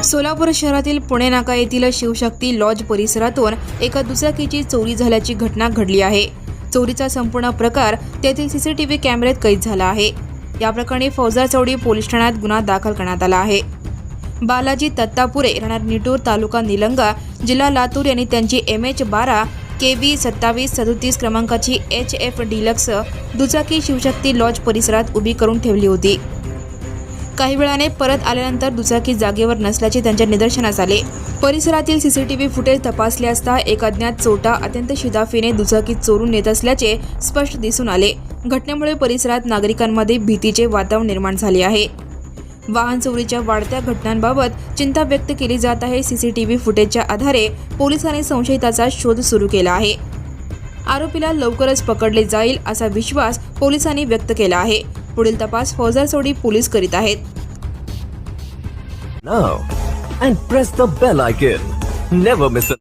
सोलापूर शहरातील पुणे नाका येथील शिवशक्ती लॉज परिसरातून एका दुचाकीची चोरी झाल्याची घटना घडली आहे। चोरीचा संपूर्ण प्रकार तेथील सीसीटीव्ही कॅमेऱ्यात कैद झाला आहे। या प्रकरणी फौजदार चौडी पोलीस ठाण्यात गुन्हा दाखल करण्यात आला आहे। बालाजी दत्तापुरे राहणार निटूर तालुका निलंगा जिल्हा लातूर यांनी त्यांची MH12 KB 2737 क्रमांकाची HF डिलक्स दुचाकी शिवशक्ती लॉज परिसरात उभी करून ठेवली होती। काही वेळाने परत आल्यानंतर दुचाकी जागेवर नसल्याचे त्यांच्या निदर्शनास आले। परिसरातील सीसीटीव्ही फुटेज तपासले असता एक अज्ञात चोरटा अत्यंत शिदाफीने दुचाकी चोरून नेत असल्याचे स्पष्ट दिसून आले। घटनेमुळे परिसरात नागरिकांमध्ये भीतीचे वातावरण निर्माण झाले आहे। वाहन चोरीच्या वाढत्या घटनांबाबत चिंता व्यक्त केली जात आहे। सीसीटीव्ही फुटेजच्या आधारे पोलिसांनी संशयिताचा शोध सुरू केला आहे। आरोपीला लवकरच पकडले जाईल असा विश्वास पोलिसांनी व्यक्त केला आहे। पुढील तपास फौजदार चौडी पोलीस करीत आहेत। Now and press the bell icon. Never miss a